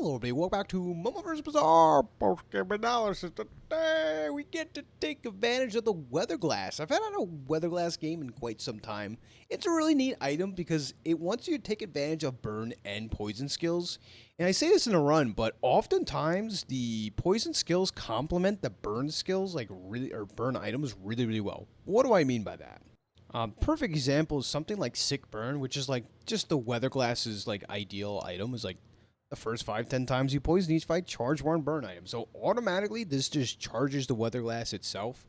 Hello, everybody. Welcome back to MoMoVs Bazaar post-game analysis. Today, we get to take advantage of the Weatherglass. I've had a Weatherglass game in quite some time. It's a really neat item because it wants you to take advantage of burn and poison skills. And I say this in a run, but oftentimes the poison skills complement the burn skills, or burn items really well. What do I mean by that? Perfect example is something like Sick Burn, which is like just the Weatherglass's like ideal item is like the first 5-10 times you poison each fight, charge one burn item. So automatically this just charges the Weatherglass itself.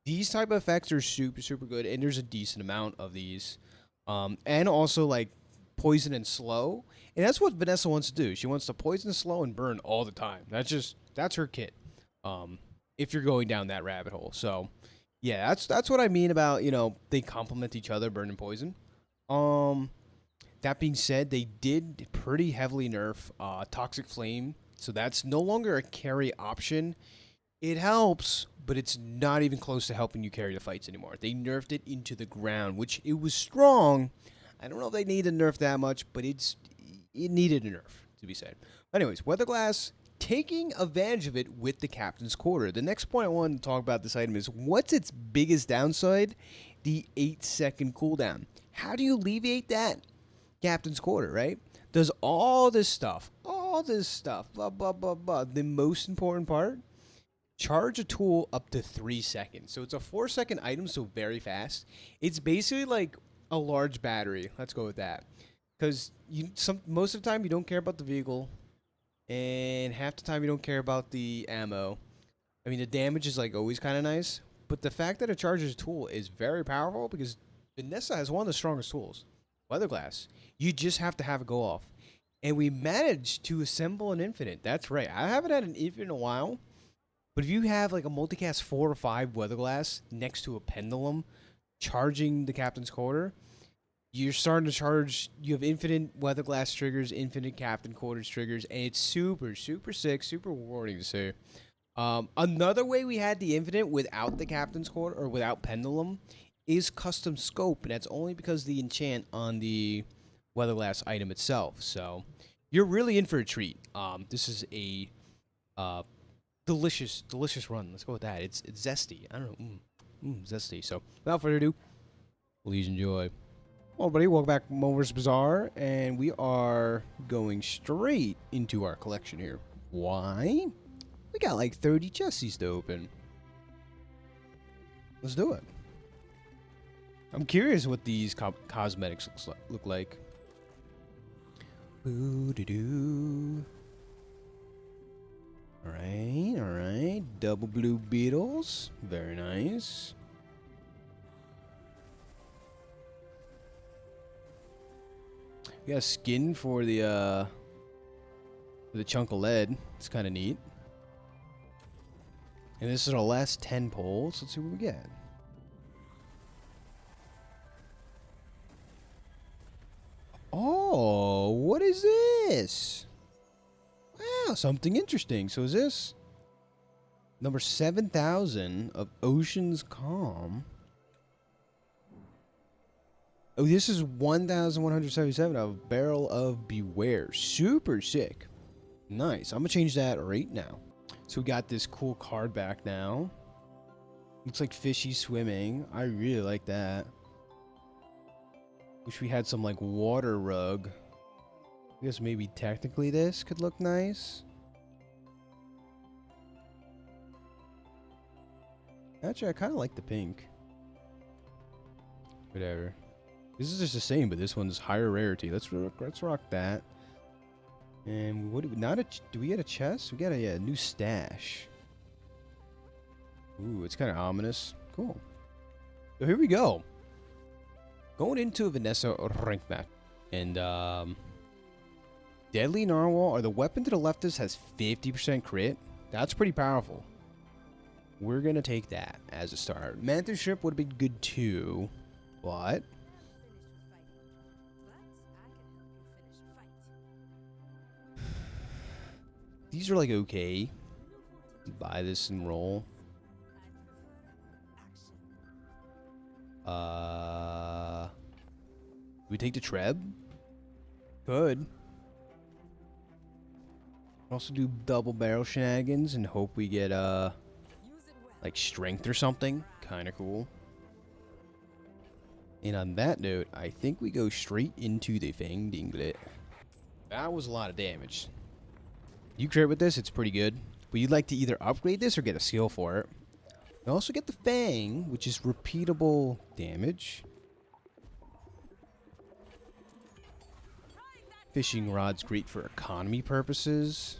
These type of effects are super good, and there's a decent amount of these. And also like poison and slow. And that's what Vanessa wants to do. She wants to poison, slow, and burn all the time. That's her kit. If you're going down that rabbit hole. So yeah, that's what I mean about, they complement each other, burn and poison. That being said, they did pretty heavily nerf Toxic Flame, so that's no longer a carry option. It helps, but it's not even close to helping you carry the fights anymore. They nerfed it into the ground, which it was strong. I don't know if they need to nerf that much, but it needed a nerf, to be said. Anyways, Weatherglass, taking advantage of it with the Captain's Quarter. The next point I want to talk about this item is what's its biggest downside? The 8-second cooldown. How do you alleviate that? Captain's Quarter, right? Does all this stuff, blah, blah, blah, blah. The most important part, charge a tool up to 3 seconds. So it's a 4-second item, so very fast. It's basically like a large battery. Let's go with that. Because most of the time you don't care about the vehicle, and half the time you don't care about the ammo. I mean, the damage is like always kind of nice, but the fact that it charges a tool is very powerful because Vanessa has one of the strongest tools, Weatherglass. You just have to have it go off. And we managed to assemble an infinite. That's right. I haven't had an infinite in a while, but if you have like a multicast 4 or 5 Weatherglass next to a pendulum charging the Captain's Quarter, you're starting to charge. You have infinite Weatherglass triggers, infinite Captain Quarters triggers, and it's super sick, super rewarding to see. Another way we had the infinite without the Captain's Quarter or without pendulum is custom scope, and that's only because the enchant on the Weatherglass item itself. So you're really in for a treat. This is a delicious run. Let's go with that. It's zesty. I don't know, zesty. So without further ado, please enjoy. Well, buddy, welcome back to MoMoVs Bazaar, and we are going straight into our collection here. Why? We got like 30 chesties to open. Let's do it. I'm curious what these cosmetics look like. Boo-doo-doo. Alright. Double blue beetles. Very nice. We got skin for the chunk of lead. It's kind of neat. And this is our last 10 pulls. Let's see what we get. Oh, what is this? Wow, something interesting. So is this number 7,000 of Ocean's Calm? Oh, this is 1,177 of Barrel of Beware. Super sick. Nice. I'm going to change that right now. So we got this cool card back now. Looks like fishy swimming. I really like that. Wish we had some like water rug. I guess maybe technically this could look nice. Actually, I kind of like the pink. Whatever. This is just the same, but this one's higher rarity. Let's rock that. And what do we get a chest? We got a new stash. Ooh, it's kind of ominous. Cool. So here we go. Going into a Vanessa rank match. And Deadly Narwhal, or the weapon to the leftist, has 50% crit. That's pretty powerful. We're gonna take that as a start. Mantis Ship would have been good too, but these are like okay. Buy this and roll. Do we take the Treb? Could. Also do double barrel shenanigans and hope we get like strength or something. Kind of cool. And on that note, I think we go straight into the Fang Dinglet. That was a lot of damage. You crit with this, it's pretty good. But you'd like to either upgrade this or get a skill for it. You also get the Fang, which is repeatable damage. Fishing rod's great for economy purposes.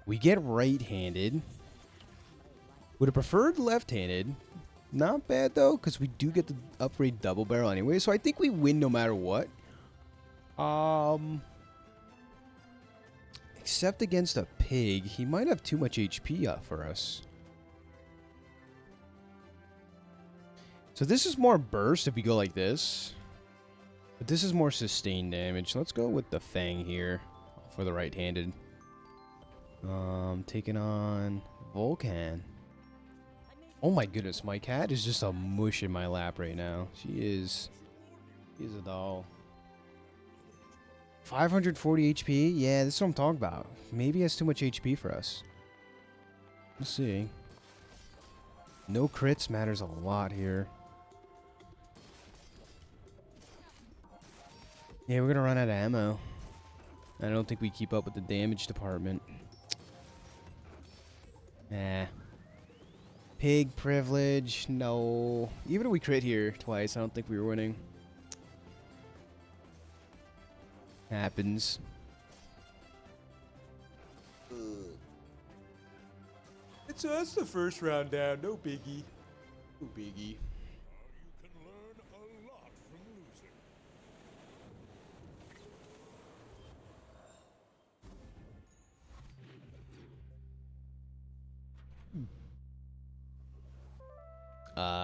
We get right-handed. Would have preferred left-handed. Not bad though, because we do get the upgrade double barrel anyway. So I think we win no matter what. Except against a pig, he might have too much HP up for us. So this is more burst if we go like this. But this is more sustained damage. Let's go with the Fang here for the right-handed. Taking on Volcan. Oh my goodness, my cat is just a mush in my lap right now. She is a doll. 540 HP? Yeah, this is what I'm talking about. Maybe he has too much HP for us. Let's see. No crits matters a lot here. Yeah, we're gonna run out of ammo. I don't think we keep up with the damage department. Pig privilege, no. Even if we crit here twice, I don't think we were winning. Happens. That's the first round down. No biggie. No biggie. You can learn a lot from losing.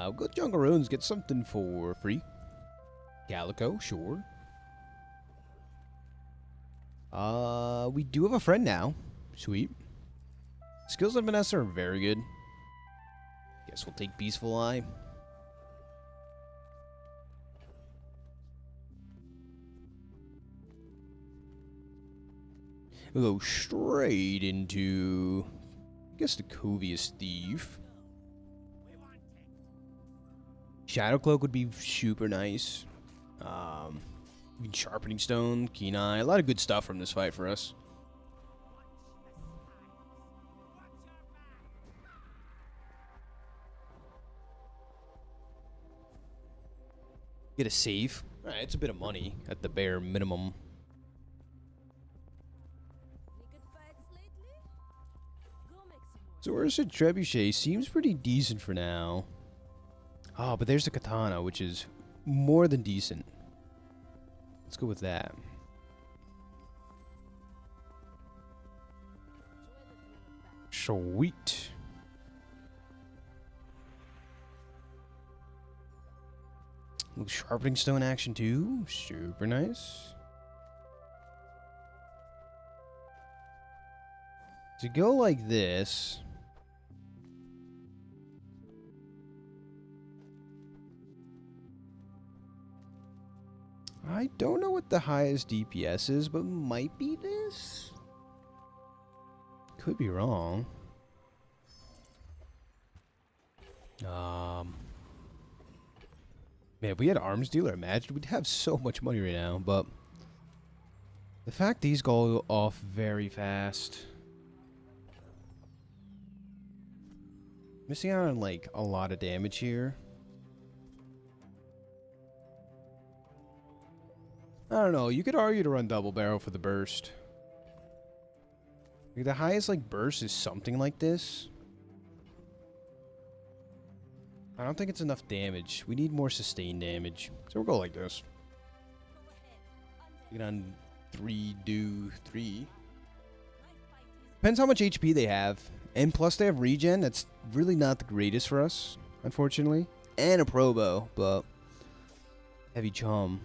We'll go to Jungle Ruins, get something for free. Calico, sure. We do have a friend now. Sweet. Skills on Vanessa are very good. Guess we'll take Peaceful Eye. We'll go straight into, I guess, the Covius Thief. Shadow Cloak would be super nice. Sharpening Stone, Keen Eye. A lot of good stuff from this fight for us. Get a save. Alright, it's a bit of money at the bare minimum. So where's the Trebuchet? Seems pretty decent for now. Oh, but there's the Katana, which is more than decent. Let's go with that. Sweet. Sharpening Stone action too. Super nice. To go like this. I don't know what the highest DPS is, but might be this? Could be wrong. Man, if we had Arms Dealer, imagine we'd have so much money right now, but the fact these go off very fast. Missing out on like a lot of damage here. I don't know. You could argue to run double barrel for the burst. Like the highest like burst is something like this. I don't think it's enough damage. We need more sustained damage. So we'll go like this. Get on 3, do 3. Depends how much HP they have. And plus they have regen. That's really not the greatest for us, unfortunately. And a Probo, but heavy chum.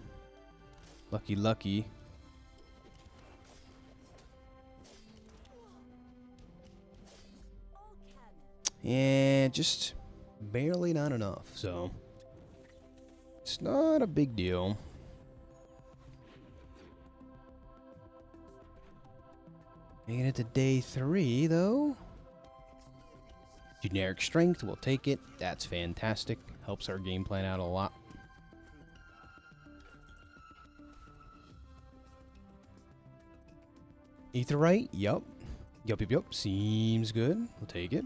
Lucky, lucky. And just barely not enough, so it's not a big deal. Making it to day 3, though. Generic strength, we'll take it. That's fantastic. Helps our game plan out a lot. Aetheryte, yup. Yup. Seems good. We'll take it.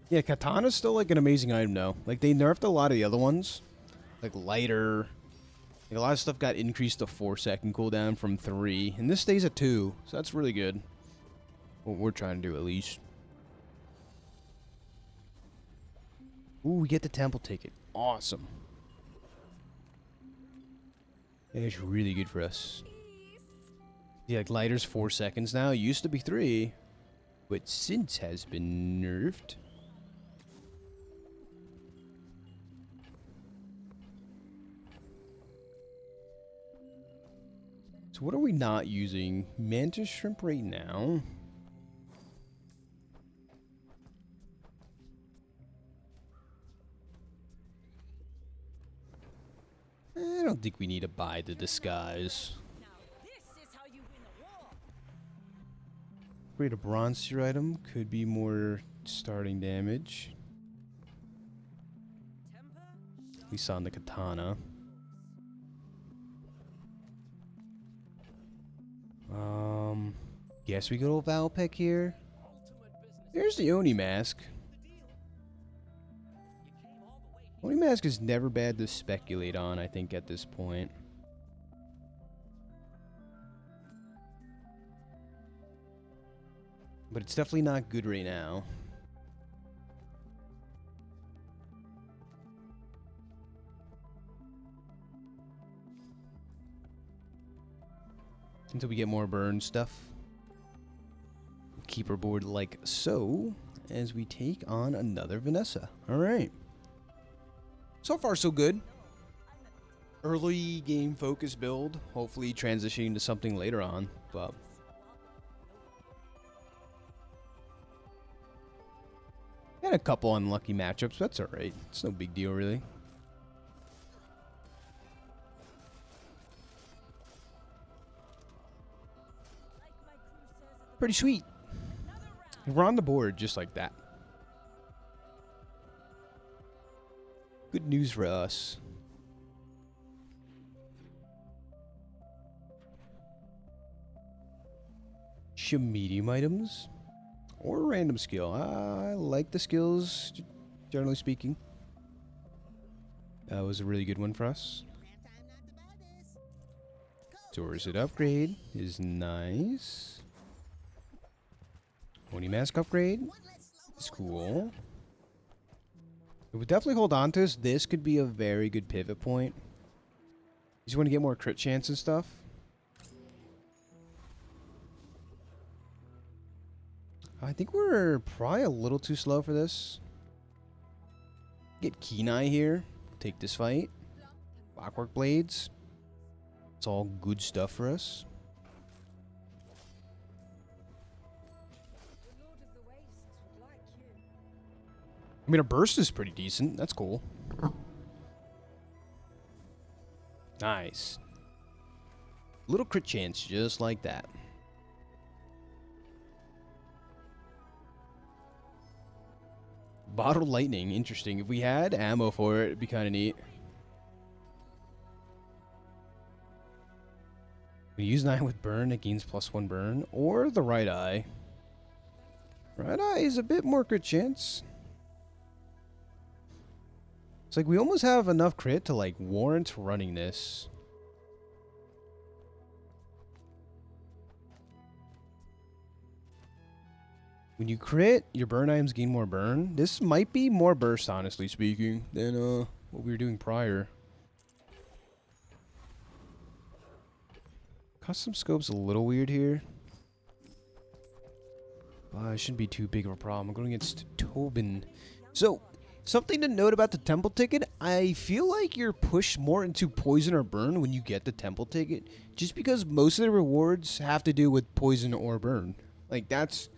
Yeah, Katana's still like an amazing item though. Like they nerfed a lot of the other ones. Like lighter. Like, a lot of stuff got increased to 4-second cooldown from 3. And this stays at 2. So that's really good. What we're trying to do at least. Ooh, we get the temple ticket. Awesome. That's really good for us. Yeah, like lighter's 4 seconds now. It used to be 3. But since has been nerfed. So what are we not using? Mantis shrimp right now. I don't think we need to buy the disguise. Create a bronze tier item. Could be more starting damage. We saw in the katana. Guess we go to Valpec here. There's the Oni mask. Oni mask is never bad to speculate on, I think, at this point. But it's definitely not good right now. Until we get more burn stuff. Keep our board like so as we take on another Vanessa. Alright. So far so good. Early game focus build. Hopefully transitioning to something later on. But had a couple unlucky matchups. That's alright. It's no big deal really. Pretty sweet. We're on the board just like that. Good news for us. Some medium items. Or random skill. I like the skills, generally speaking. That was a really good one for us. Dorset upgrade is nice. Oni mask upgrade is cool. We would definitely hold on to this. This could be a very good pivot point. You just want to get more crit chance and stuff. I think we're probably a little too slow for this. Get Kenai here. Take this fight. Clockwork Blades. It's all good stuff for us. I mean, a burst is pretty decent. That's cool. Nice. Little crit chance, just like that. Bottle lightning, interesting. If we had ammo for it, it'd be kind of neat. We use 9 with burn, it gains +1 burn, or the right eye. Right eye is a bit more crit chance. It's like we almost have enough crit to like warrant running this. When you crit, your burn items gain more burn. This might be more burst, honestly speaking, than what we were doing prior. Custom scope's a little weird here. But it shouldn't be too big of a problem. I'm going against Tobin. So, something to note about the temple ticket, I feel like you're pushed more into poison or burn when you get the temple ticket. Just because most of the rewards have to do with poison or burn. Like, that's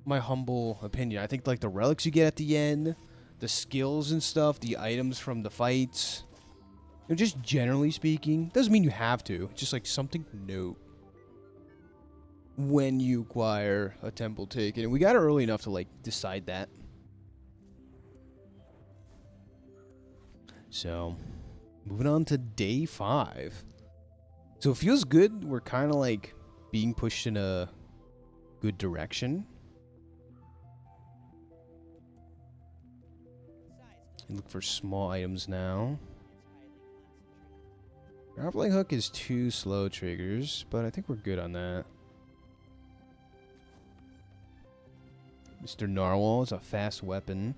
my humble opinion. I think, like, the relics you get at the end, the skills and stuff, the items from the fights. Just generally speaking, doesn't mean you have to. It's just like something to note when you acquire a temple ticket. And we got it early enough to like decide that. So, moving on to day 5. So it feels good. We're kind of like being pushed in a good direction. And look for small items now. Grappling hook is 2 slow triggers, but I think we're good on that. Mr. Narwhal is a fast weapon.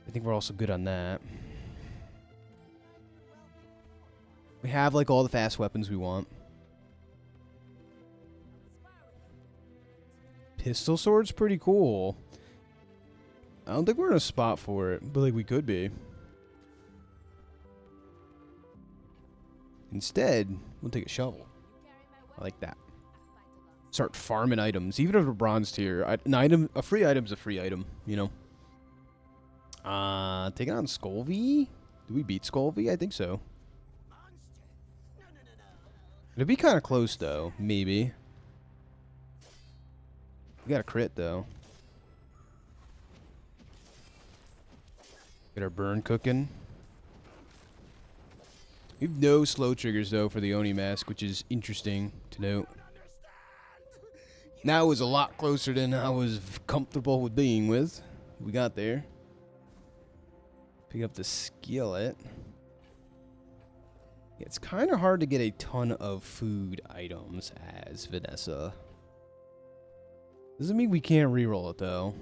I think we're also good on that. We have like all the fast weapons we want. Pistol sword's pretty cool. I don't think we're in a spot for it, but like we could be. Instead, we'll take a shovel. I like that. Start farming items, even if we're bronze tier. A free item's a free item, you know. Taking on Skolvy? Do we beat Skolvy? I think so. It'd be kind of close though, maybe. We got a crit though. Get our burn cooking. We have no slow triggers though for the Oni mask, which is interesting to note. That was a lot closer than I was comfortable with being with. We got there. Pick up the skillet. Yeah, it's kind of hard to get a ton of food items as Vanessa. Doesn't mean we can't reroll it though.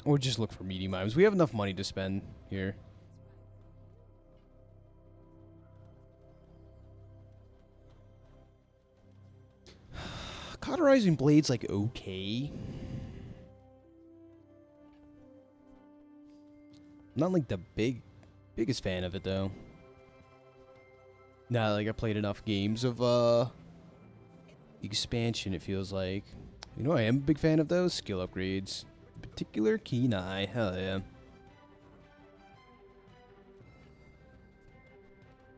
Or just look for medium items. We have enough money to spend here. Cauterizing blade's like okay. Not like the biggest fan of it though. Not like I played enough games of expansion, it feels like. You know, I am a big fan of those skill upgrades. In particular, Keen Eye. Hell yeah.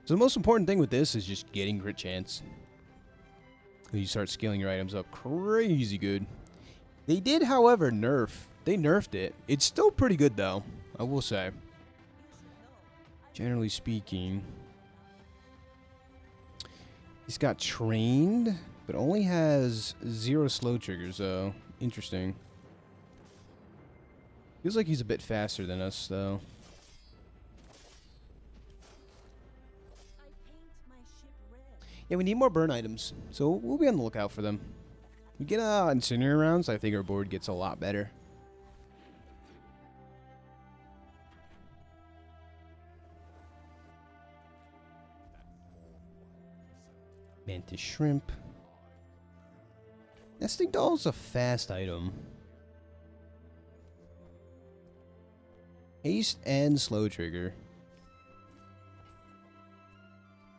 So the most important thing with this is just getting crit chance. You start scaling your items up crazy good. They did, however, They nerfed it. It's still pretty good, though, I will say. Generally speaking. He's got trained, but only has 0 slow triggers, though. Interesting. Feels like he's a bit faster than us, though. Yeah, we need more burn items, so we'll be on the lookout for them. We get incinerator rounds, I think our board gets a lot better. Mantis shrimp. Nesting doll's a fast item. Haste and slow trigger.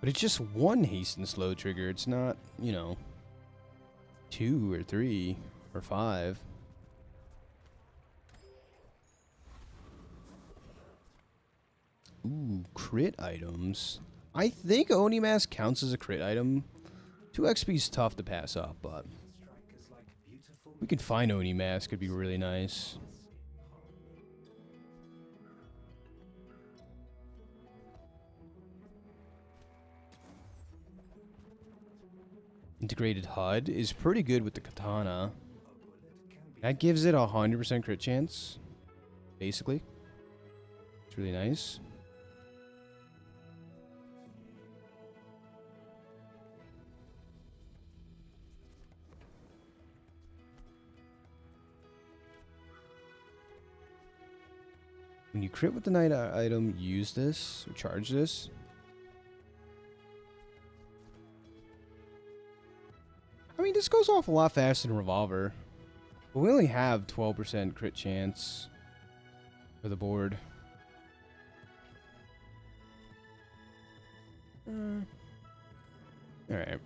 But it's just 1 haste and slow trigger. It's not, you know, 2 or 3 or 5. Ooh, crit items. I think Oni Mask counts as a crit item. 2 XP is tough to pass up, but we could find Oni Mask. Could be really nice. Integrated HUD is pretty good with the katana. That gives it 100% crit chance, basically. It's really nice. When you crit with the night item, use this or charge this. I mean, this goes off a lot faster than Revolver. But we only have 12% crit chance for the board. Alright.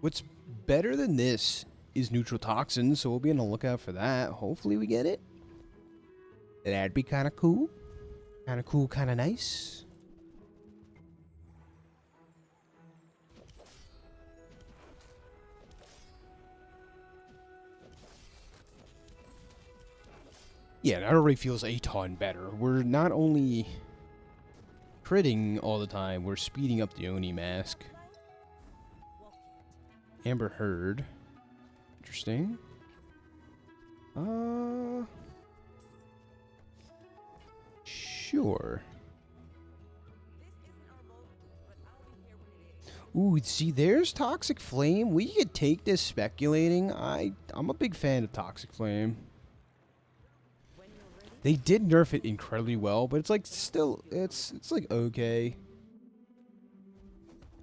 What's better than this is neutral toxin, so we'll be on the lookout for that. Hopefully we get it. That'd be kind of cool. Kind of cool, kind of nice. Yeah, that already feels a ton better. We're not only critting all the time, we're speeding up the Oni mask. Amber Heard. Interesting. Sure. Ooh, see, there's Toxic Flame. We could take this speculating. I'm a big fan of Toxic Flame. They did nerf it incredibly well, but it's like still, it's like okay.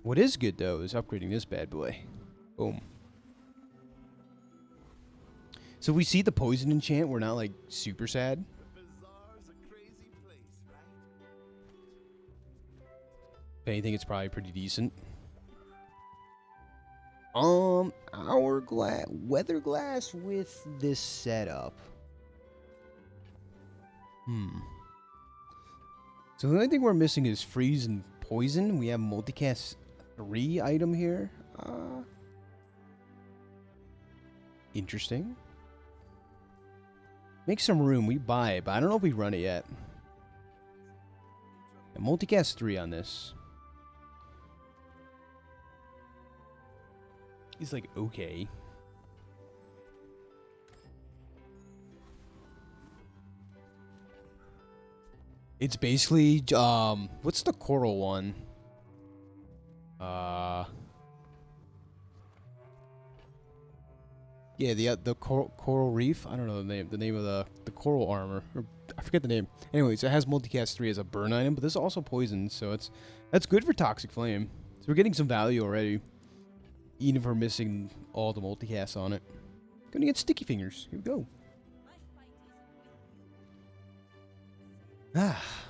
What is good though is upgrading this bad boy. Boom. So if we see the poison enchant, we're not like super sad. Bazaar's a crazy place, right? If anything, it's probably pretty decent. Hourglass, Weatherglass with this setup. So the only thing we're missing is freeze and poison. We have multicast 3 item here. Interesting. Make some room. We buy it, but I don't know if we run it yet. Yeah, multicast 3 on this. He's like, okay. It's basically, what's the coral one? Yeah, the coral reef. I don't know the name of the coral armor. Or, I forget the name. Anyways, it has multicast 3 as a burn item, but this is also poison, so that's good for Toxic Flame. So we're getting some value already, even if we're missing all the multicasts on it. Gonna get Sticky Fingers. Here we go.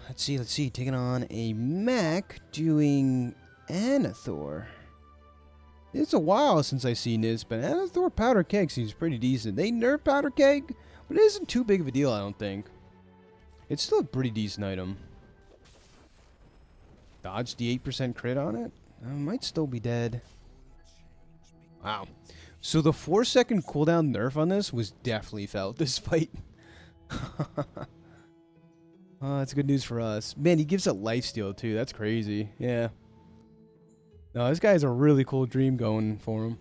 Let's see. Taking on a mech doing Anathor. It's a while since I've seen this, but Anathor Powder Keg seems pretty decent. They nerfed Powder Keg, but it isn't too big of a deal, I don't think. It's still a pretty decent item. Dodge the 8% crit on it? I might still be dead. Wow. So the 4-second cooldown nerf on this was definitely felt this fight. Oh, that's good news for us. Man, he gives it lifesteal too. That's crazy. Yeah. No, this guy has a really cool dream going for him.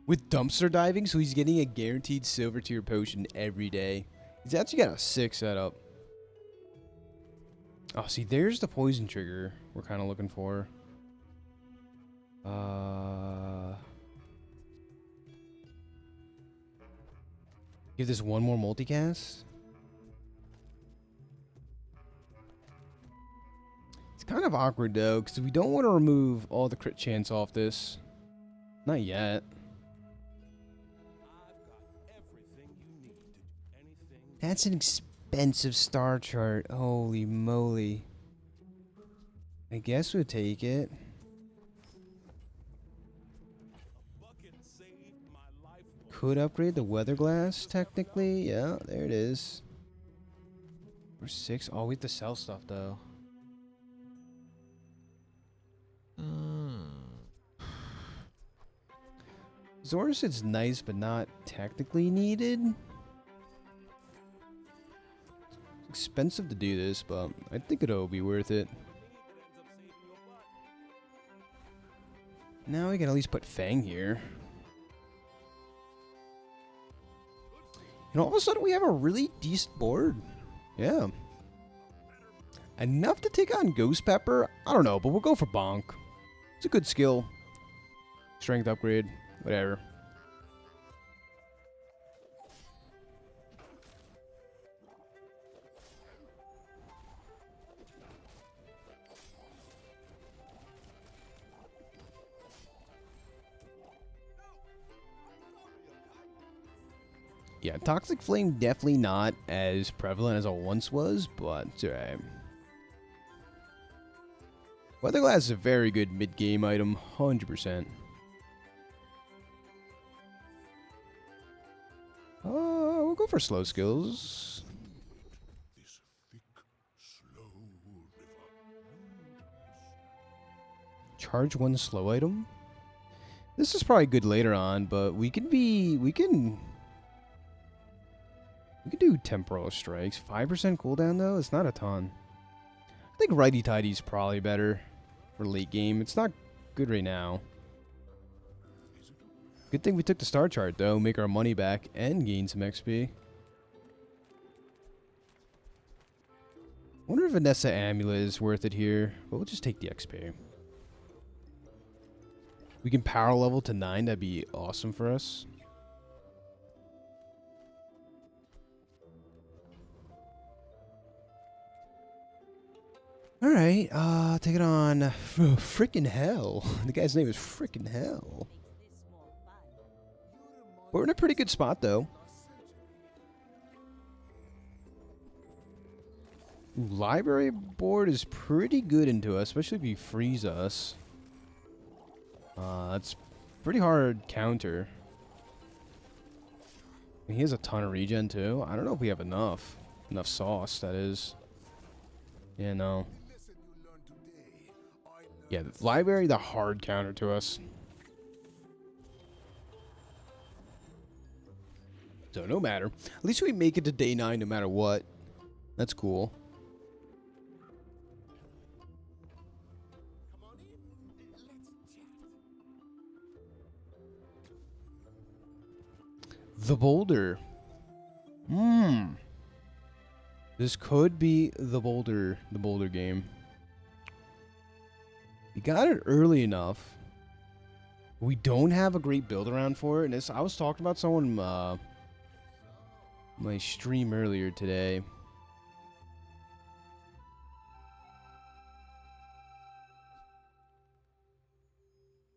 With dumpster diving, so he's getting a guaranteed silver tier potion every day. He's actually got a 6 setup. Oh, see, there's the poison trigger we're kind of looking for. Give this one more multicast. It's kind of awkward though, because we don't want to remove all the crit chance off this. Not yet. I've got everything you need to do anything. That's an expensive star chart. Holy moly. I guess we'll take it. A bucket saved my life. Could upgrade the Weatherglass, technically. Yeah, there it is. We're 6. Oh, we have to sell stuff though. Zoracid's nice, but not technically needed. It's expensive to do this, but I think it'll be worth it. Now we can at least put Fang here. And all of a sudden we have a really decent board. Yeah. Enough to take on Ghost Pepper? I don't know, but we'll go for Bonk. It's a good skill. Strength upgrade. Whatever. Yeah, Toxic Flame definitely not as prevalent as it once was, but it's alright. Weatherglass is a very good mid-game item, 100%. We'll go for slow skills. This thick, slow river. Charge one slow item. This is probably good later on, but we can do temporal strikes. 5% cooldown though, it's not a ton. I think righty tighty's probably better for late game. It's not good right now. Good thing we took the star chart though, make our money back and gain some XP. Wonder if Vanessa Amulet is worth it here, but we'll just take the XP. We can power level to 9, that'd be awesome for us. Alright, take it on frickin' hell. The guy's name is frickin' hell. We're in a pretty good spot though. Ooh, library board is pretty good into us, especially if he frees us. That's pretty hard counter. He has a ton of regen too. I don't know if we have enough sauce, that is. Yeah, no. Yeah, the library, the hard counter to us. So no matter. At least we make it to day 9 no matter what. That's cool. The boulder. This could be the boulder game. We got it early enough. We don't have a great build around for it. And I was talking about someone my stream earlier today.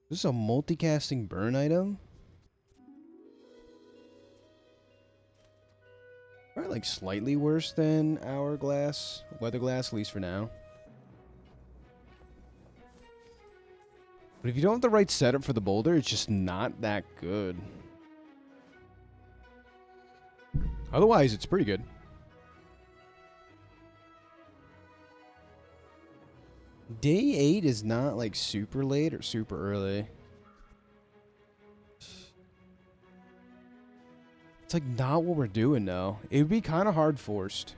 This is a multicasting burn item. Probably like slightly worse than Hourglass, Weatherglass, at least for now. But if you don't have the right setup for the boulder, it's just not that good. Otherwise, it's pretty good. Day 8 is not like super late or super early. It's like not what we're doing though. It would be kind of hard forced.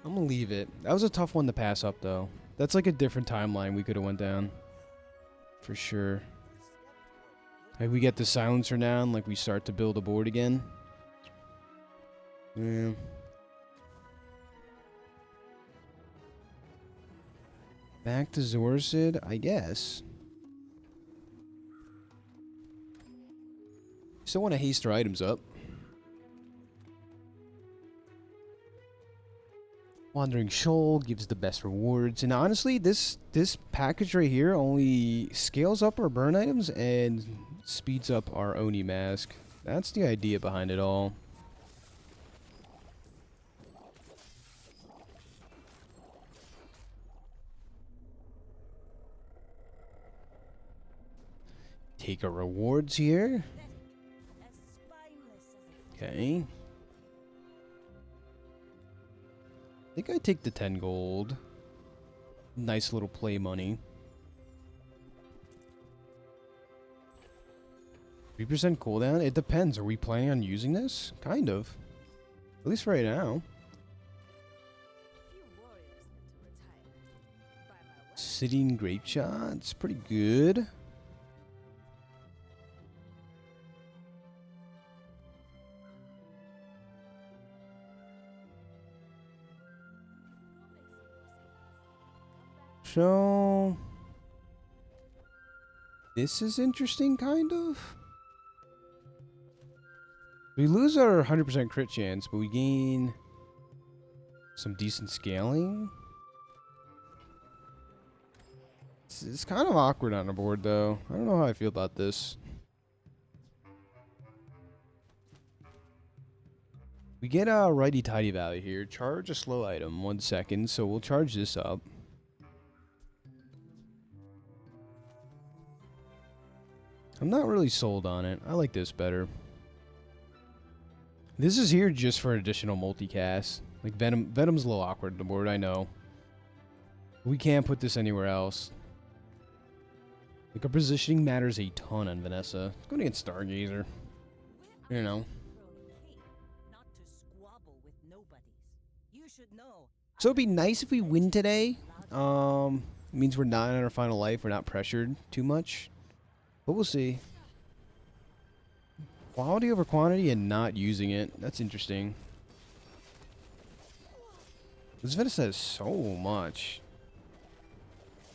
I'm gonna leave it. That was a tough one to pass up though. That's like a different timeline we could have went down. For sure. Like we get the silencer now and like we start to build a board again. Yeah. Back to Zorsid, I guess. Still want to haste our items up. Wandering Shoal gives the best rewards. And honestly, this package right here only scales up our burn items and speeds up our Oni mask. That's the idea behind it all. Take our rewards here. Okay. I think I take the 10 gold. Nice little play money. 3% cooldown? It depends. Are we planning on using this? Kind of. At least right now. Sitting grape shot. It's pretty good. So, this is interesting, kind of. We lose our 100% crit chance, but we gain some decent scaling. It's kind of awkward on the board, though. I don't know how I feel about this. We get a righty-tighty value here. Charge a slow item, 1 second, so we'll charge this up. I'm not really sold on it. I like this better. This is here just for additional multicast. Like Venom's a little awkward on the board, I know. We can't put this anywhere else. Like, our positioning matters a ton on Vanessa. It's going against Stargazer. You know. So it'd be nice if we win today. It means we're not in our final life. We're not pressured too much. But we'll see. Quality over quantity and not using it. That's interesting. This Vanessa has so much.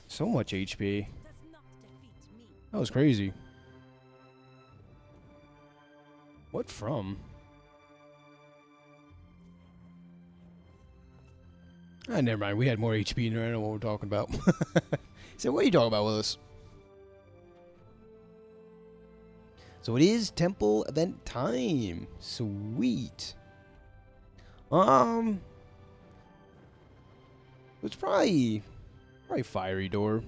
So much HP. That was crazy. What from? Ah, never mind. We had more HP than I know what we're talking about. So what are you talking about, Willis? So it is temple event time. Sweet. It's probably fiery door.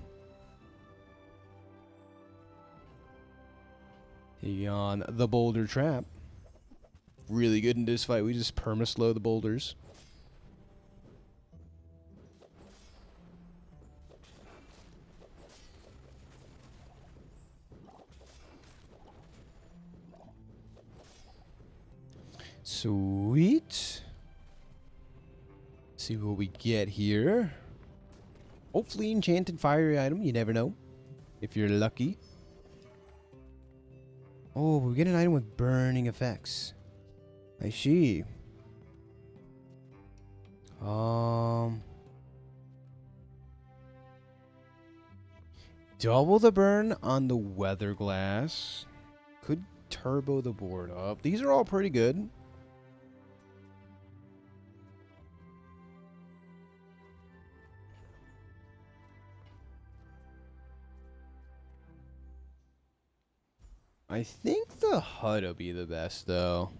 On the boulder trap. Really good in this fight. We just perma-slow the boulders. Sweet. See what we get here. Hopefully enchanted fiery item. You never know. If you're lucky. Oh, we get an item with burning effects. I see. Double the burn on the Weatherglass. Could turbo the board up. These are all pretty good. I think the HUD will be the best, though.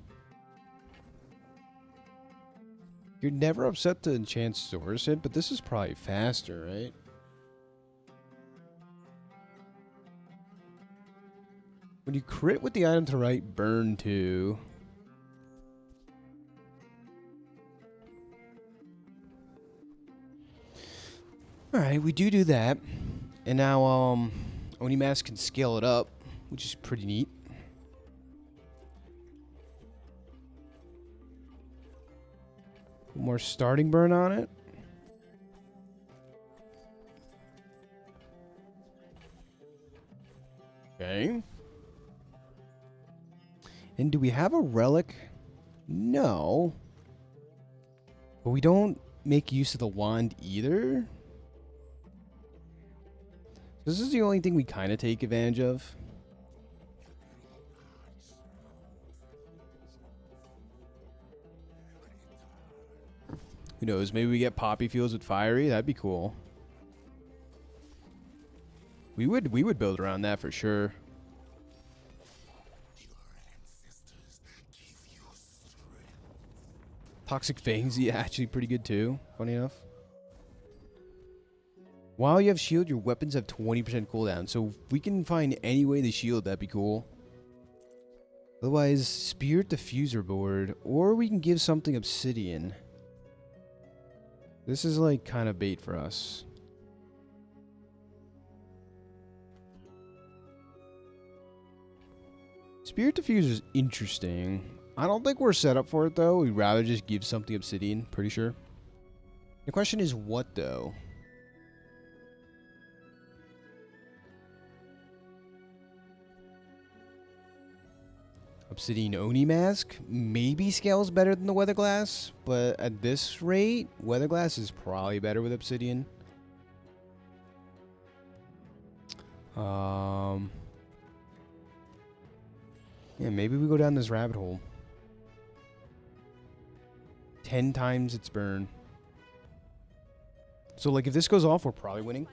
You're never upset to enchant Source Hit, but this is probably faster, right? When you crit with the item to the right, burn 2. Alright, we do that. And now, Onimask can scale it up, which is pretty neat. More starting burn on it. Okay. And do we have a relic? No. But we don't make use of the wand either. This is the only thing we kind of take advantage of. Who knows? Maybe we get Poppy Fields with Fiery. That'd be cool. We would build around that for sure. Toxic Fangs, yeah, actually pretty good too. Funny enough. While you have shield, your weapons have 20% cooldown. So if we can find any way to shield, that'd be cool. Otherwise, Spirit Diffuser board, or we can give something Obsidian. This is like kind of bait for us. Spirit Diffuser is interesting. I don't think we're set up for it though. We'd rather just give something Obsidian, pretty sure. The question is what though? Obsidian Onimask maybe scales better than the Weatherglass, but at this rate, Weatherglass is probably better with Obsidian. Yeah, maybe we go down this rabbit hole. 10 times its burn. So, like, if this goes off, we're probably winning.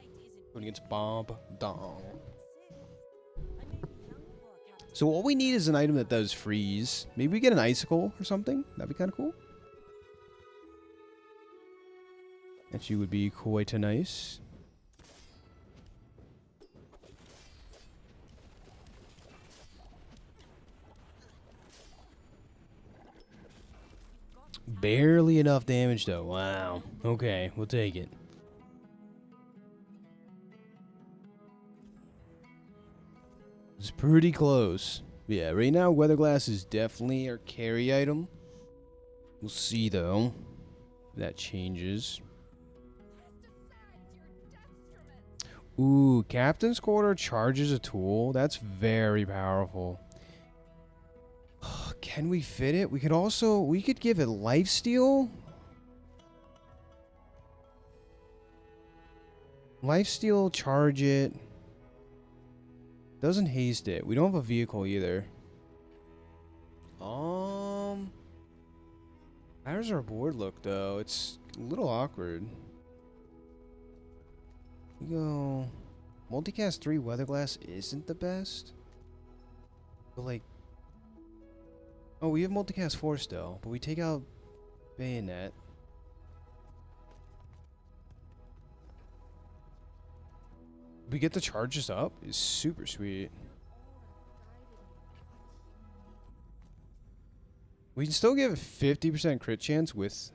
Going against Bob Dong. So all we need is an item that does freeze. Maybe we get an icicle or something. That'd be kind of cool. Actually would be quite nice. Barely enough damage, though. Wow. Okay, we'll take it. It's pretty close. Yeah, right now, Weatherglass is definitely our carry item. We'll see, though, if that changes. Ooh, Captain's Quarter charges a tool. That's very powerful. Can we fit it? We could give it lifesteal. Lifesteal, charge it. Doesn't haste it. We don't have a vehicle either. How does our board look, though? It's a little awkward. We go... Multicast 3 Weatherglass isn't the best. But, like... Oh, we have Multicast 4 still. But we take out Bayonet. We get the charges up. Is super sweet. We can still give a 50% crit chance with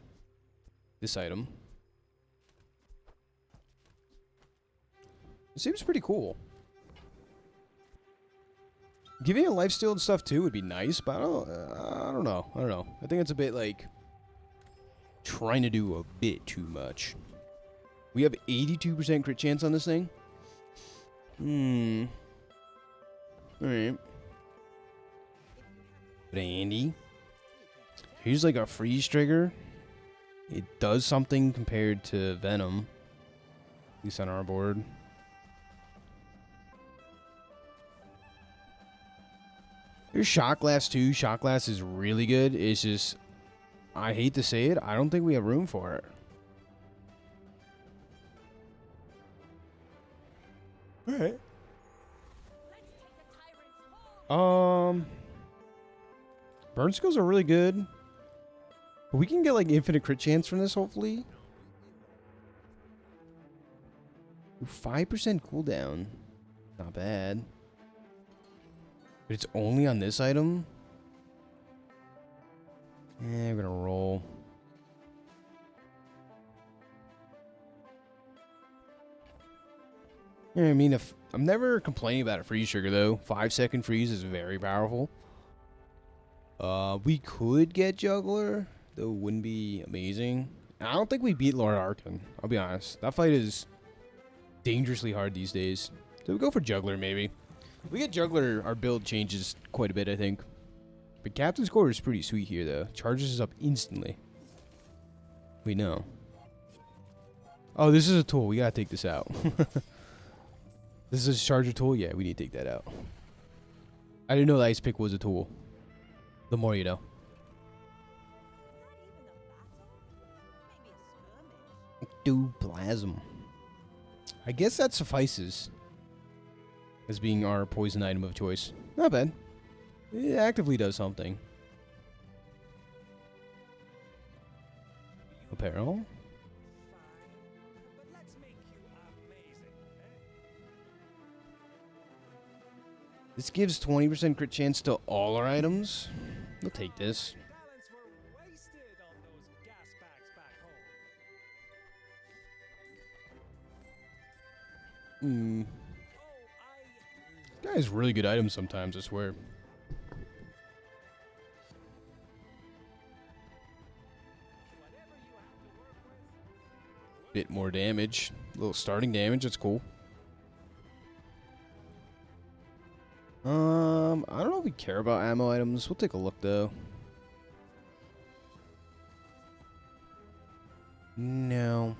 this item. It seems pretty cool. Giving it lifesteal and stuff too would be nice, but I don't know. I think it's a bit like trying to do a bit too much. We have 82% crit chance on this thing. Alright. Brandy. Here's like a freeze trigger. It does something compared to Venom. At least on our board. There's Shot Glass too. Shot Glass is really good. It's just, I hate to say it, I don't think we have room for it. Alright. Burn skills are really good. But we can get like infinite crit chance from this, hopefully. 5% cooldown. Not bad. But it's only on this item. We're gonna roll. Yeah, I mean, if I'm never complaining about a freeze trigger though. 5-second freeze is very powerful. We could get Juggler, though it wouldn't be amazing. I don't think we beat Lord Arkin. I'll be honest. That fight is dangerously hard these days. So we go for Juggler maybe. If we get Juggler, our build changes quite a bit, I think. But Captain's Quarter is pretty sweet here, though. Charges us up instantly. We know. Oh, this is a tool. We gotta take this out. This is a charger tool? Yeah, we need to take that out. I didn't know the ice pick was a tool. The more you know. Ectoplasm. I guess that suffices as being our poison item of choice. Not bad. It actively does something. Apparel. This gives 20% crit chance to all our items. We'll take this. This guy has really good items sometimes, I swear. Bit more damage. A little starting damage, that's cool. I don't know if we care about ammo items. We'll take a look though. No.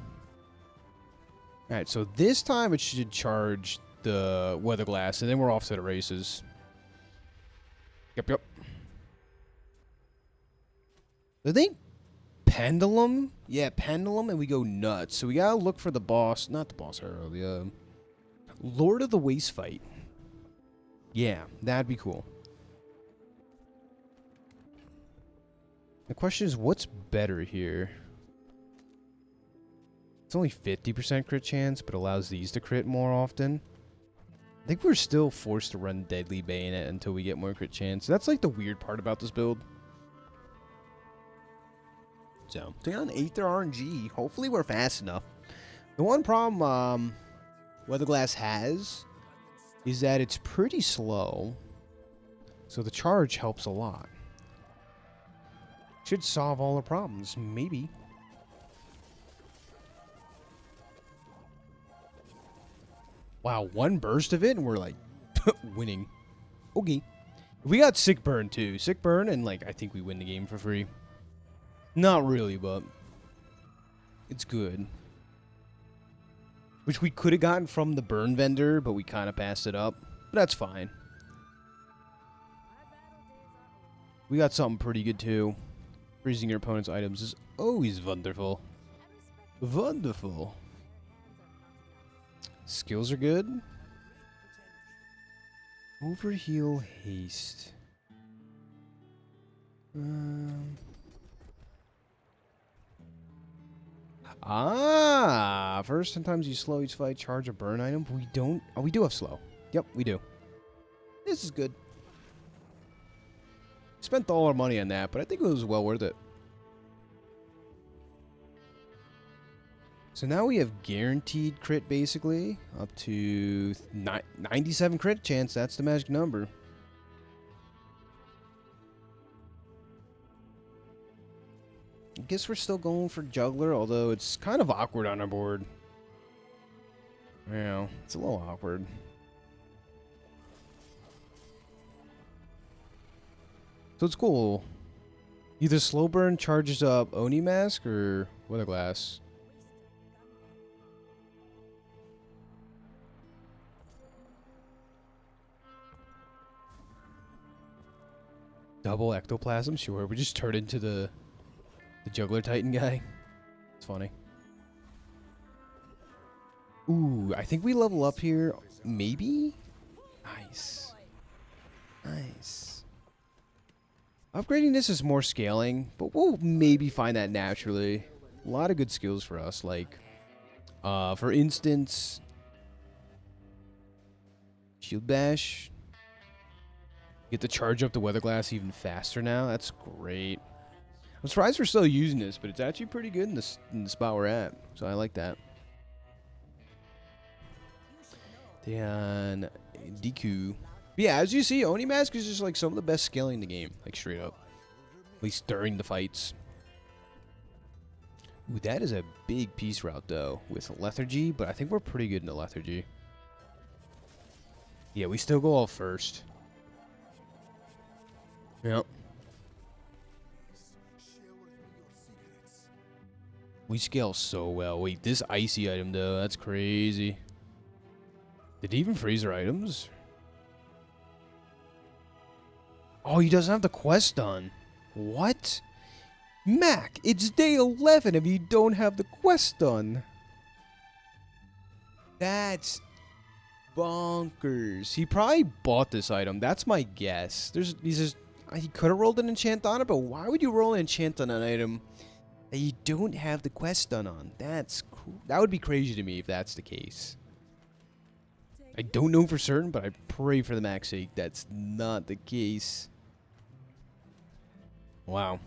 Alright, so this time it should charge the Weatherglass, and then we're off to the races. Yep. I think Pendulum? Yeah, Pendulum, and we go nuts. So we gotta look for the boss. Not the boss hero, the Lord of the Waste fight. Yeah, that'd be cool. The question is, what's better here? It's only 50% crit chance, but allows these to crit more often. I think we're still forced to run Deadly Bayonet until we get more crit chance. That's like the weird part about this build. So, taking on Aether RNG. Hopefully we're fast enough. The one problem Weatherglass has is that it's pretty slow. So the charge helps a lot. Should solve all the problems, maybe. Wow, one burst of it and we're like winning. Okay. We got Sick Burn too. Sick Burn and like I think we win the game for free. Not really, but it's good. Which we could have gotten from the burn vendor, but we kind of passed it up. But that's fine. We got something pretty good too. Freezing your opponent's items is always wonderful. Wonderful. Skills are good. Overheal haste. First 10 times you slow each fight, charge a burn item. We don't. Oh, we do have slow. Yep, we do. This is good. Spent all our money on that, but I think it was well worth it. So now we have guaranteed crit, basically, up to 97 crit chance. That's the magic number. I guess we're still going for juggler, although it's kind of awkward on our board. Yeah, it's a little awkward. So it's cool. Either slow burn charges up Oni Mask or Weatherglass. Double ectoplasm, sure. We just turned into the juggler titan guy. It's funny. Ooh, I think we level up here. Maybe? Nice. Nice. Upgrading this is more scaling, but we'll maybe find that naturally. A lot of good skills for us, like, for instance, Shield Bash. Get to charge up the Weatherglass even faster now. That's great. I'm surprised we're still using this, but it's actually pretty good in the spot we're at. So I like that. Then DQ. Yeah, as you see, Oni Mask is just like some of the best scaling in the game, like straight up. At least during the fights. Ooh, that is a big piece route though with lethargy, but I think we're pretty good in the lethargy. Yeah, we still go all first. Yep. We scale so well. Wait, this icy item though, that's crazy. Did he even freeze our items? Oh, he doesn't have the quest done. What? Mac, it's day 11 if you don't have the quest done. That's bonkers. He probably bought this item. That's my guess. He could have rolled an enchant on it, but why would you roll an enchant on an item that you don't have the quest done on? That would be crazy to me if that's the case. I don't know for certain, but I pray for the Mac's sake that's not the case. Wow.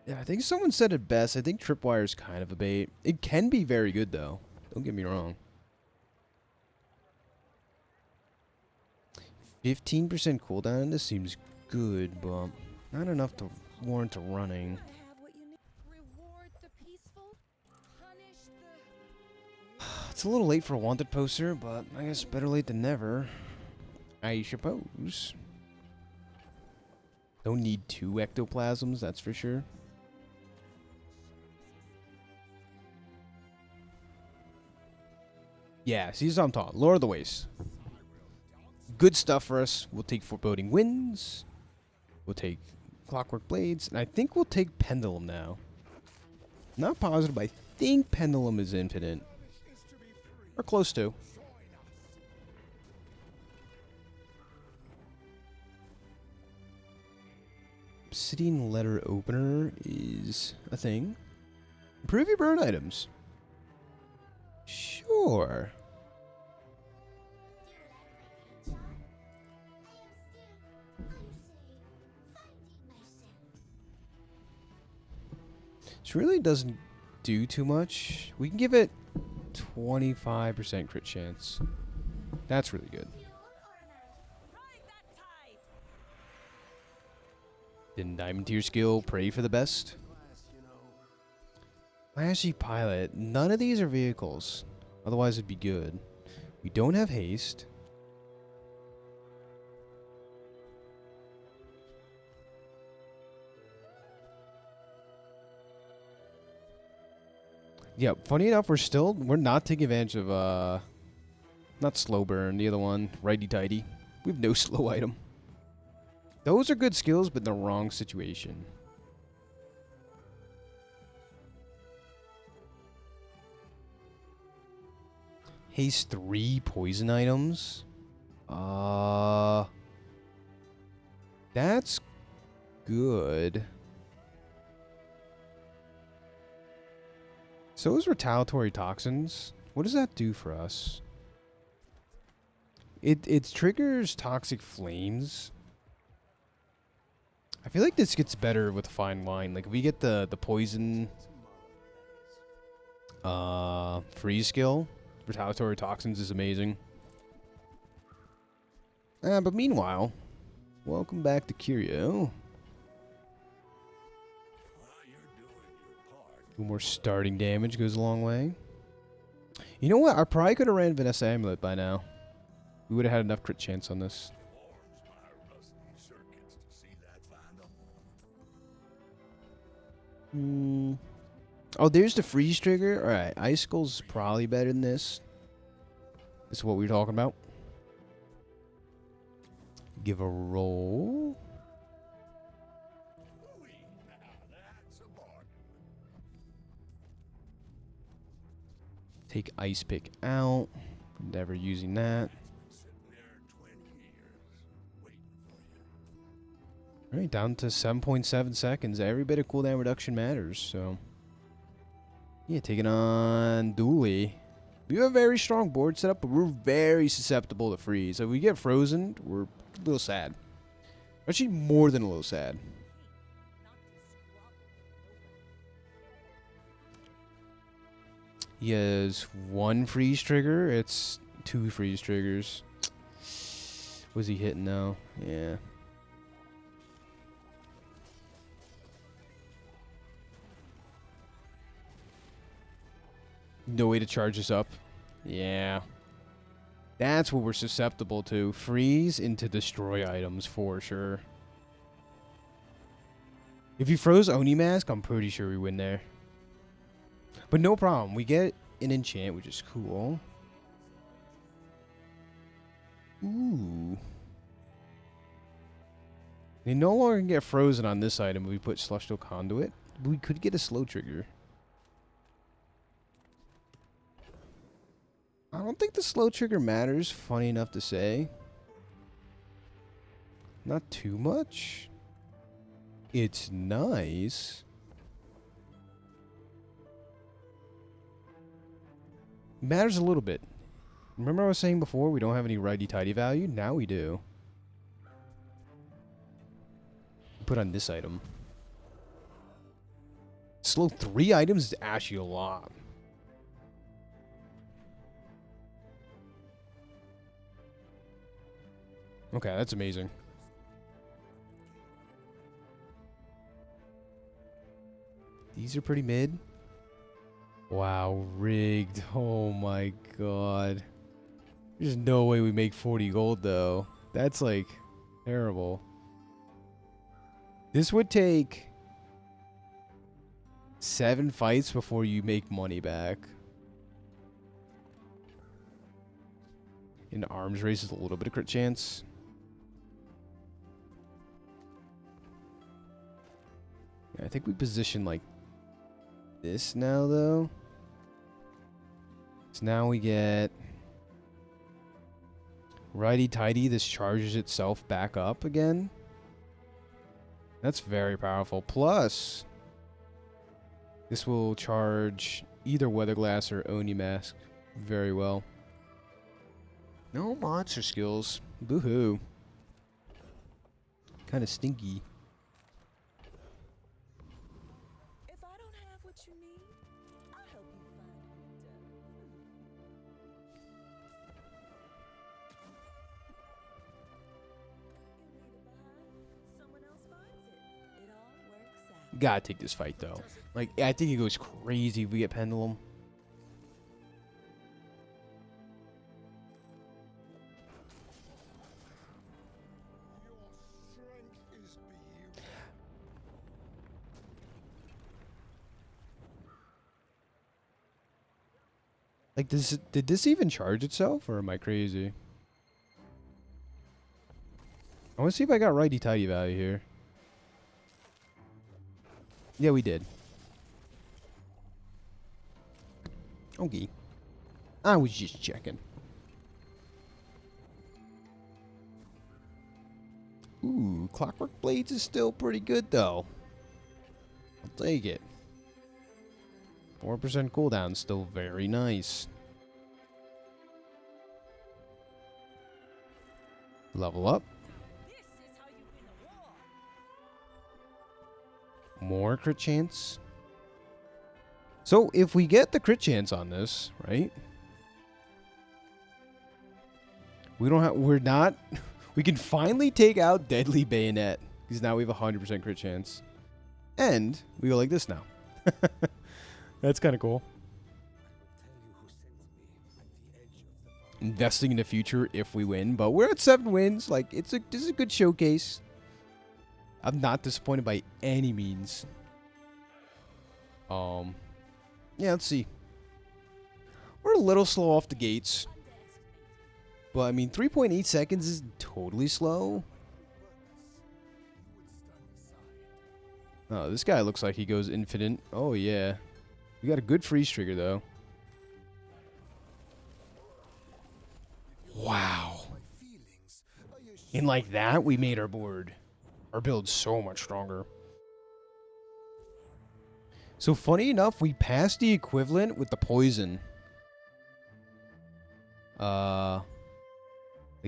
Yeah, I think someone said it best. I think Tripwire is kind of a bait. It can be very good, though. Don't get me wrong. 15% cooldown. This seems good, but not enough to warrant a running. It's a little late for a wanted poster, but I guess better late than never. I suppose. Don't need 2 ectoplasms, that's for sure. Yeah, see, what I'm talking. Lord of the Waste. Good stuff for us. We'll take Foreboding Winds. We'll take Clockwork Blades. And I think we'll take Pendulum now. Not positive, but I think Pendulum is infinite. Or close to. Obsidian Letter Opener is a thing. Improve your burn items. Sure. Which really doesn't do too much. We can give it 25% crit chance. That's really good. Didn't diamond tier skill pray for the best? Flashy pilot. None of these are vehicles. Otherwise it'd be good. We don't have haste. Yeah, funny enough, we're not taking advantage of not slow burn, the other one, righty tighty. We have no slow item. Those are good skills, but in the wrong situation. Haste 3 poison items. That's good. So is retaliatory toxins. What does that do for us? It triggers toxic flames. I feel like this gets better with fine line. Like if we get the poison freeze skill, retaliatory toxins is amazing. But meanwhile, welcome back to Curio. More starting damage goes a long way. You know what? I probably could have ran Vanessa Amulet by now. We would have had enough crit chance on this. Oh, there's the freeze trigger. Alright, Icicle's probably better than this. This is what we were talking about. Give a roll. Take Ice Pick out. Never using that. Alright, down to 7.7 seconds. Every bit of cooldown reduction matters, so. Yeah, taking on Dooley. We have a very strong board setup, but we're very susceptible to freeze. So if we get frozen, we're a little sad. Actually, more than a little sad. He has 1 freeze trigger. It's 2 freeze triggers. Was he hitting now? Yeah. No way to charge this up. Yeah. That's what we're susceptible to. Freeze into destroy items for sure. If he froze Oni Mask, I'm pretty sure we win there. But no problem. We get an enchant, which is cool. Ooh. They no longer can get frozen on this item if we put Celestial Conduit. We could get a slow trigger. I don't think the slow trigger matters, funny enough to say. Not too much. It's nice. Matters a little bit. Remember I was saying before we don't have any righty-tighty value? Now we do. Put on this item. Slow 3 items is actually a lot. Okay, that's amazing. These are pretty mid. Wow, rigged. Oh my god. There's no way we make 40 gold though. That's like terrible. This would take 7 fights before you make money back. In arms race is a little bit of crit chance. I think we position like this now, though. So now we get righty-tighty. This charges itself back up again. That's very powerful. Plus, this will charge either Weatherglass or Oni Mask very well. No monster skills. Boo-hoo. Kind of stinky. Gotta take this fight, though. Like, I think it goes crazy if we get Pendulum. Like, did this even charge itself, or am I crazy? I want to see if I got righty-tighty value here. Yeah, we did. Okay. I was just checking. Ooh, Clockwork Blades is still pretty good, though. I'll take it. 4% cooldown, still very nice. Level up. More crit chance. So if we get the crit chance on this, right? We're not we can finally take out Deadly Bayonet because now we have 100% crit chance. And we go like this now. That's kind of cool. Investing in the future if we win, but we're at 7 wins. Like, this is a good showcase. I'm not disappointed by any means. Yeah, let's see. We're a little slow off the gates. But, I mean, 3.8 seconds is totally slow. Oh, this guy looks like he goes infinite. Oh, yeah. We got a good freeze trigger, though. Wow. And like that, we made our build so much stronger. So funny enough, we passed the equivalent with the poison. Like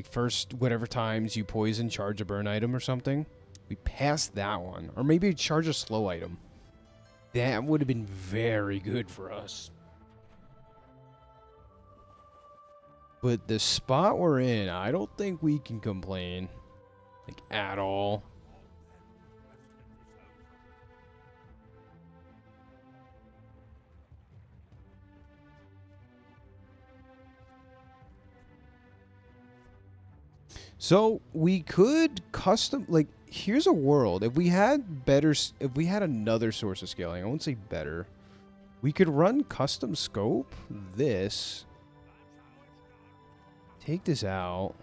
first, whatever times you poison, charge a burn item or something. We passed that one. Or maybe charge a slow item. That would have been very good for us. But the spot we're in, I don't think we can complain. Like, at all. So, we could custom, like, here's a world. If we had another source of scaling, I won't say better. We could run custom scope, this. Take this out.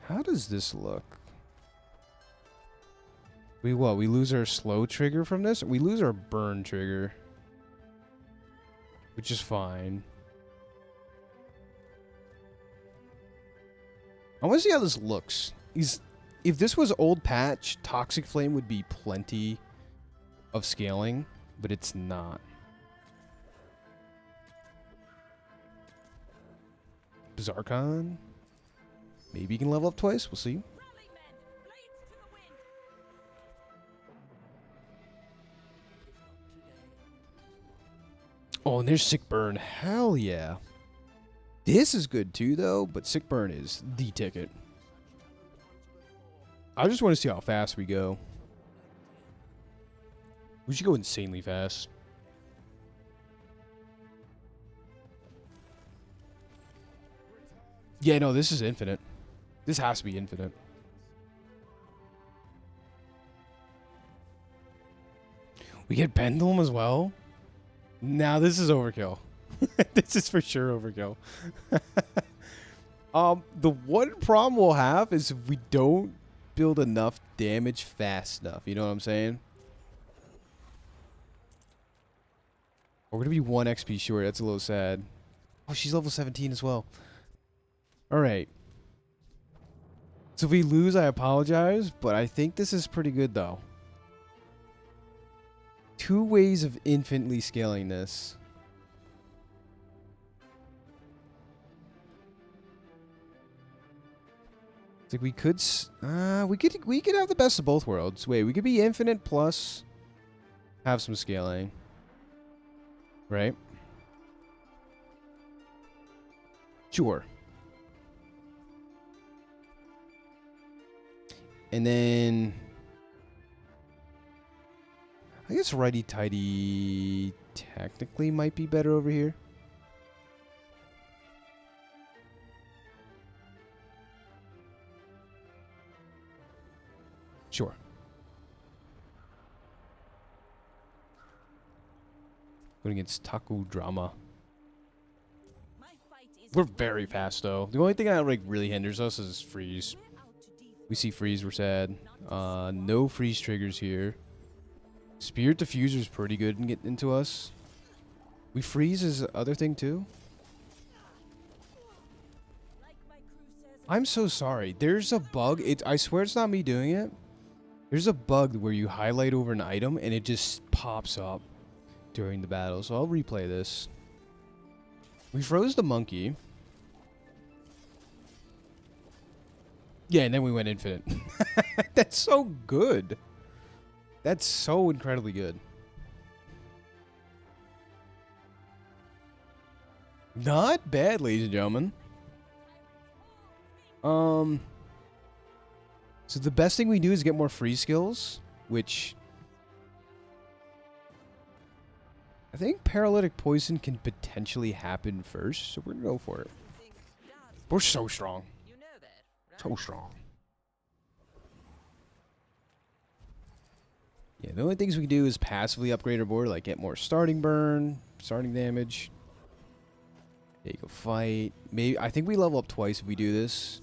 How does this look? We lose our slow trigger from this? We lose our burn trigger. Which is fine. I want to see how this looks. If this was old patch, Toxic Flame would be plenty of scaling, but it's not. Bazaar. Maybe you can level up twice. We'll see. Oh, and there's Sick Burn. Hell yeah. This is good too, though, but Sick Burn is the ticket. I just want to see how fast we go. We should go insanely fast. Yeah, no, this is infinite. This has to be infinite. We get Pendulum as well? Now this is overkill. This is for sure overkill. The one problem we'll have is if we don't build enough damage fast enough. You know what I'm saying? We're going to be 1 XP short. That's a little sad. Oh, she's level 17 as well. Alright. So if we lose, I apologize. But I think this is pretty good, though. 2 ways of infinitely scaling this. It's like we could have the best of both worlds. Wait, we could be infinite plus have some scaling. Right? Sure. And then I guess righty-tighty technically might be better over here. Sure. Going against Taco Drama. We're very fast though. The only thing that like really hinders us is freeze. We see freeze, we're sad. No freeze triggers here. Spirit Diffuser is pretty good in getting into us. We freeze is the other thing too. I'm so sorry. There's a bug. I swear it's not me doing it. There's a bug where you highlight over an item and it just pops up during the battle. So I'll replay this. We froze the monkey. Yeah, and then we went infinite. That's so good. That's so incredibly good. Not bad, ladies and gentlemen. So the best thing we do is get more free skills, which I think paralytic poison can potentially happen first, so we're gonna go for it. We're so strong. So strong. Yeah, the only things we can do is passively upgrade our board, like get more starting burn, starting damage. Take a fight. Maybe I think we level up twice if we do this.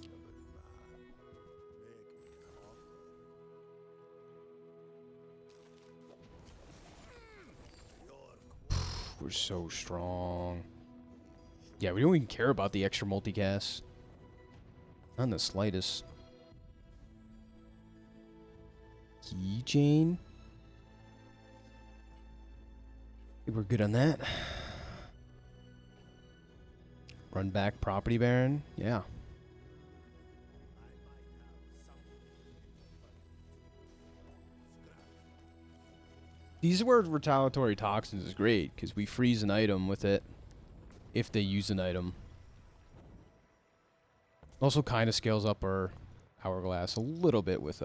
We're so strong. Yeah, we don't even care about the extra multicast. Not in the slightest. Keychain. I think we're good on that. Run back Property Baron. Yeah. These were retaliatory toxins is great because we freeze an item with it if they use an item. Also kind of scales up our hourglass a little bit with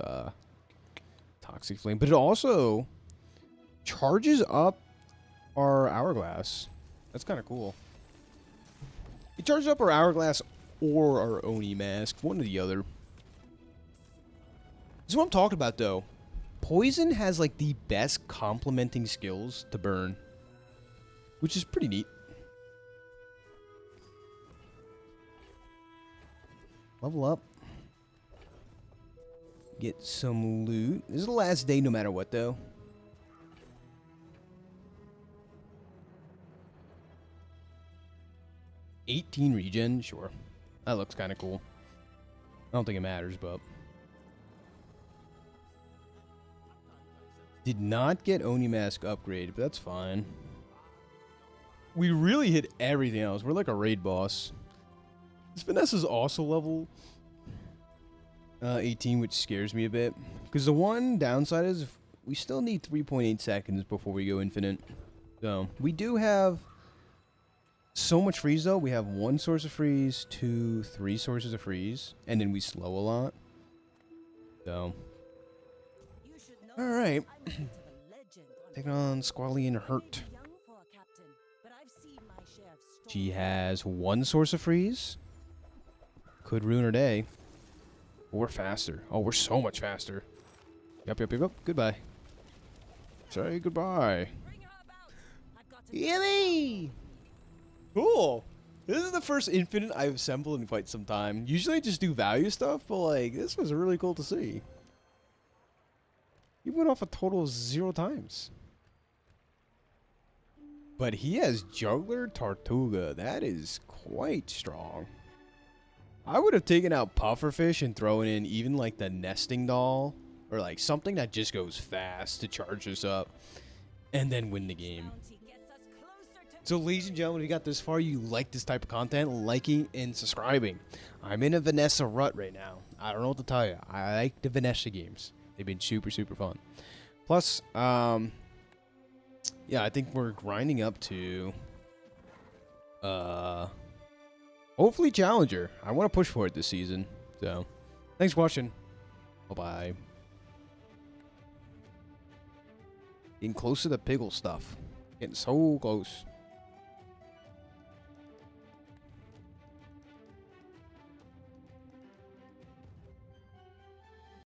toxic flame, but it also charges up our hourglass. That's kind of cool. It charges up our hourglass or our Oni mask, one or the other. This is what I'm talking about though. Poison has like the best complementing skills to burn, which is pretty neat. Level up. Get some loot. This is the last day no matter what though. $18 regen, sure. That looks kind of cool. I don't think it matters, but did not get Oni Mask upgraded, but that's fine. We really hit everything else. We're like a raid boss. This Vanessa's also level 18, which scares me a bit. Because the one downside is we still need 3.8 seconds before we go infinite. So, we do have so much freeze, though. We have 1 source of freeze, 2, 3 sources of freeze. And then we slow a lot. So, alright. Taking on Squallion Hurt. She has 1 source of freeze. Could ruin her day. But we're faster. Oh, we're so much faster. Yep. Goodbye. Sorry, goodbye. Yummy! Cool. This is the first infinite I've assembled in quite some time. Usually I just do value stuff, but like, this was really cool to see. He went off a total of 0 times. But he has Juggler Tortuga. That is quite strong. I would have taken out Pufferfish and thrown in even like the Nesting Doll. Or like something that just goes fast to charge us up. And then win the game. So ladies and gentlemen, if you got this far, you like this type of content, liking and subscribing. I'm in a Vanessa rut right now. I don't know what to tell you. I like the Vanessa games. They've been super, super fun. Plus, yeah, I think we're grinding up to, Hopefully Challenger. I want to push for it this season. So, thanks for watching. Bye-bye. Getting close to the Piggle stuff. Getting so close.